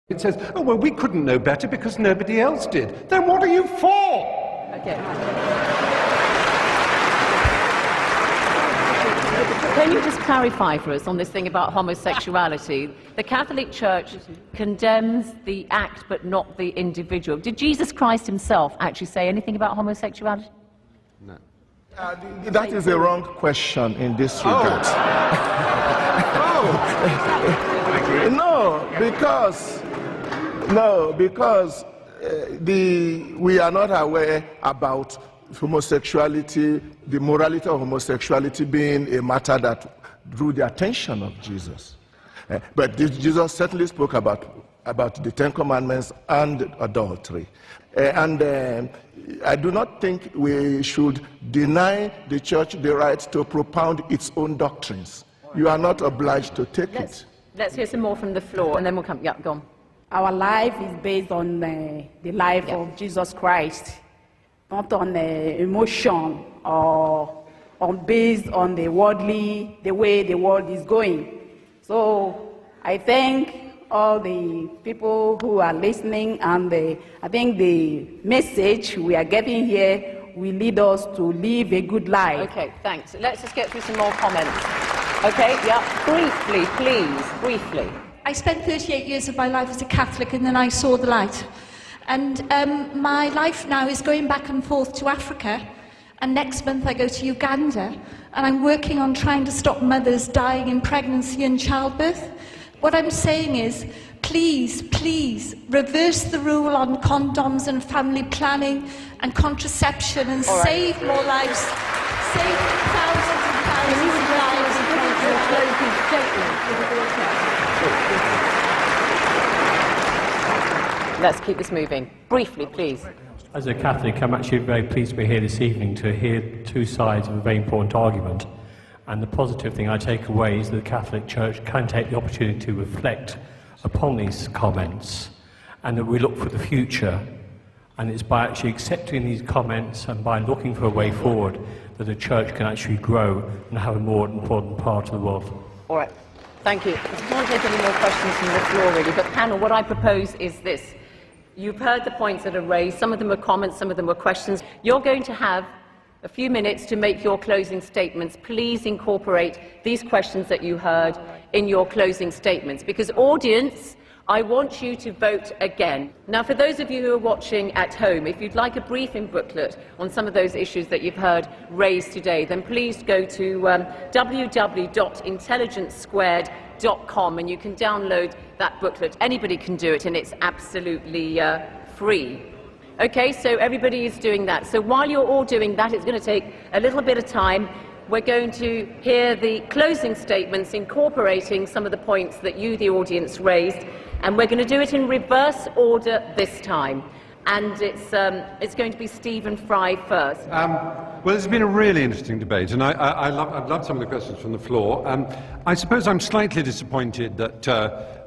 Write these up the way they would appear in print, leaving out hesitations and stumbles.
It says, oh, well, we couldn't know better because nobody else did. Then what are you for? Okay. Can you just clarify for us on this thing about homosexuality? The Catholic Church condemns the act but not the individual. Did Jesus Christ himself actually say anything about homosexuality? No. That is a wrong question in this regard. Because we are not aware about homosexuality, the morality of homosexuality being a matter that drew the attention of Jesus. But Jesus certainly spoke about the Ten Commandments and adultery. I do not think we should deny the church the right to propound its own doctrines. You are not obliged to take it. Let's hear some more from the floor, and then we'll come. Yeah, go on. Our life is based on the life of Jesus Christ, not on emotion or based on the way the world is going. So I thank all the people who are listening, and I think the message we are getting here will lead us to live a good life. Okay, thanks. Let's just get through some more comments. Okay, yeah, briefly, please, briefly. I spent 38 years of my life as a Catholic, and then I saw the light. And my life now is going back and forth to Africa, and next month I go to Uganda, and I'm working on trying to stop mothers dying in pregnancy and childbirth. What I'm saying is, please, please, reverse the rule on condoms and family planning and contraception and save more lives, save thousands and thousands of lives. Let's keep this moving. Briefly, please. As a Catholic, I'm actually very pleased to be here this evening to hear two sides of a very important argument. And the positive thing I take away is that the Catholic Church can take the opportunity to reflect upon these comments, and that we look for the future. And it's by actually accepting these comments and by looking for a way forward that the Church can actually grow and have a more important part of the world. All right. Thank you. I don't want to take any more questions from the floor, really, but panel, what I propose is this. You've heard the points that are raised. Some of them were comments, some of them were questions. You're going to have a few minutes to make your closing statements. Please incorporate these questions that you heard in your closing statements, because audience, I want you to vote again. Now, for those of you who are watching at home, if you'd like a briefing booklet on some of those issues that you've heard raised today, then please go to www.intelligence².com and you can download that booklet. Anybody can do it, and it's absolutely free. Okay, so everybody is doing that. So while you're all doing that, it's going to take a little bit of time. We're going to hear the closing statements incorporating some of the points that you, the audience, raised, and we're going to do it in reverse order this time. And it's going to be Stephen Fry first. Well, it's been a really interesting debate, and I've loved some of the questions from the floor. I suppose I'm slightly disappointed that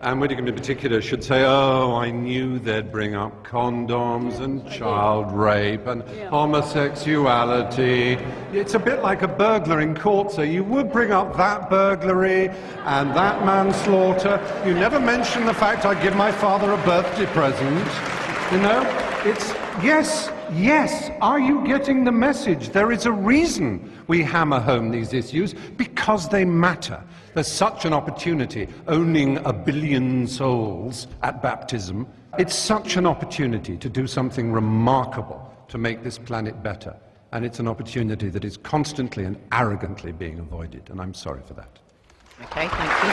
Anne Widdecombe in particular should say, oh, I knew they'd bring up condoms and child rape and homosexuality. It's a bit like a burglar in court, so you would bring up that burglary and that manslaughter. You never mention the fact I'd give my father a birthday present. You know, it's, yes, are you getting the message? There is a reason we hammer home these issues, because they matter. There's such an opportunity, owning 1 billion souls at baptism. It's such an opportunity to do something remarkable to make this planet better. And it's an opportunity that is constantly and arrogantly being avoided, and I'm sorry for that. Okay, thank you.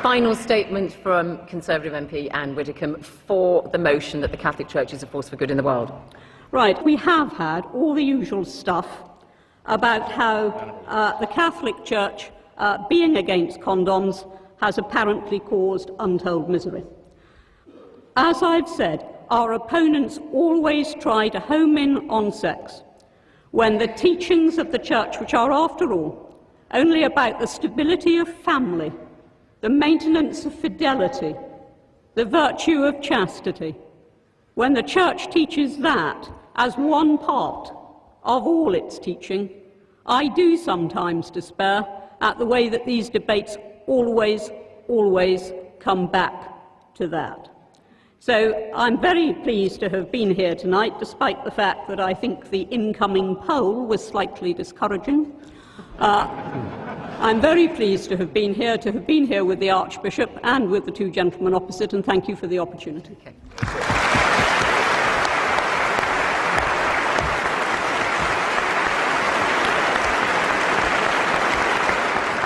Final statement from Conservative MP Anne Widdecombe for the motion that the Catholic Church is a force for good in the world. Right, we have had all the usual stuff about how the Catholic Church, being against condoms, has apparently caused untold misery. As I've said, our opponents always try to home in on sex, when the teachings of the Church, which are, after all, only about the stability of family, the maintenance of fidelity, the virtue of chastity, when the Church teaches that as one part of all its teaching, I do sometimes despair at the way that these debates always come back to that. So I'm very pleased to have been here tonight, despite the fact that I think the incoming poll was slightly discouraging. I'm very pleased to have been here with the Archbishop and with the two gentlemen opposite, and thank you for the opportunity. Okay.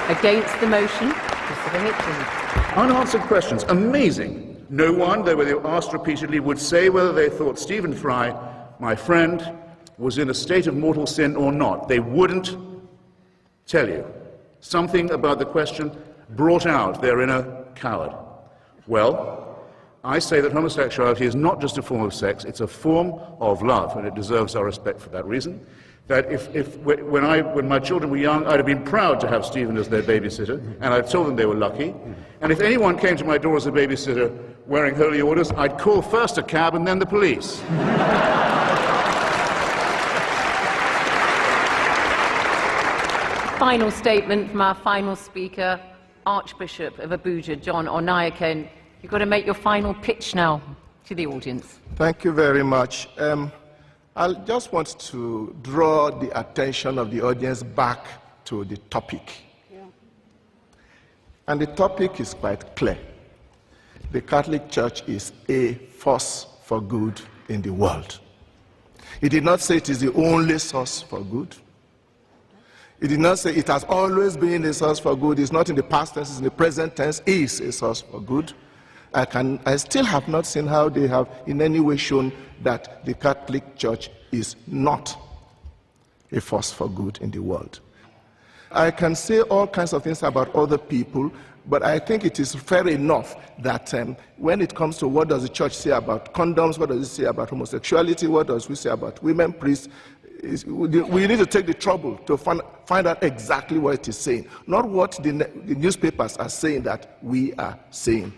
Against the motion, Mr. Hitchens. Unanswered questions. Amazing. No one, though they were asked repeatedly, would say whether they thought Stephen Fry, my friend, was in a state of mortal sin or not. They wouldn't tell you. Something about the question brought out their inner coward. Well, I say that homosexuality is not just a form of sex, it's a form of love, and it deserves our respect for that reason. That when my children were young, I'd have been proud to have Stephen as their babysitter, and I'd told them they were lucky. And if anyone came to my door as a babysitter wearing holy orders, I'd call first a cab and then the police. Final statement from our final speaker, Archbishop of Abuja, John Onayeke. You've got to make your final pitch now to the audience. Thank you very much. I just want to draw the attention of the audience back to the topic. Yeah. And the topic is quite clear. The Catholic Church is a force for good in the world. It did not say it is the only source for good. It did not say it has always been a source for good. It's not in the past tense, it's in the present tense, is a source for good. I still have not seen how they have in any way shown that the Catholic Church is not a force for good in the world. I can say all kinds of things about other people, but I think it is fair enough that when it comes to what does the Church say about condoms, what does it say about homosexuality, what does we say about women priests, we need to take the trouble to find out exactly what it is saying, not what the newspapers are saying that we are saying.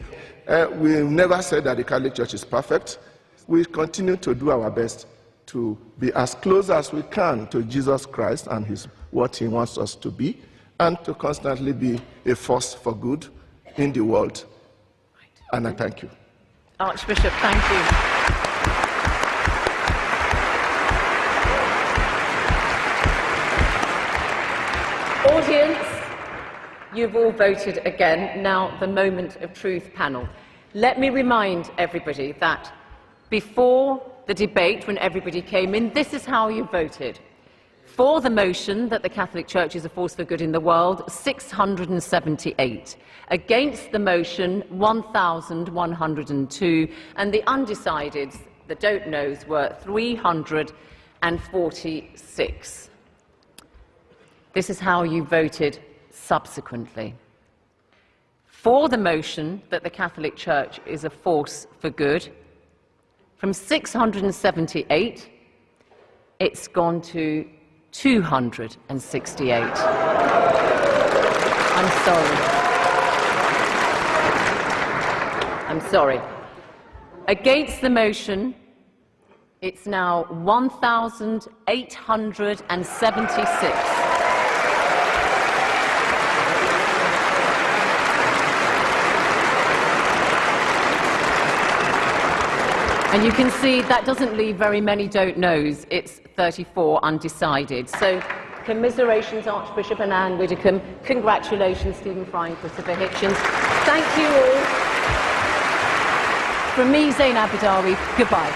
We never said that the Catholic Church is perfect. We continue to do our best to be as close as we can to Jesus Christ and what he wants us to be, and to constantly be a force for good in the world. And I thank you. Archbishop, thank you. Audience, you've all voted again. Now, the moment of truth panel. Let me remind everybody that before the debate, when everybody came in, this is how you voted. For the motion that the Catholic Church is a force for good in the world, 678. Against the motion, 1,102. And the undecideds, the don't knows, were 346. This is how you voted subsequently. For the motion that the Catholic Church is a force for good, from 678, it's gone to 268. I'm sorry. Against the motion, it's now 1,876. And you can see that doesn't leave very many don't knows. It's 34 undecided. So commiserations, Archbishop and Anne Widdecombe. Congratulations, Stephen Fry and Christopher Hitchens. Thank you all. From me, Zain Abadawi, goodbye.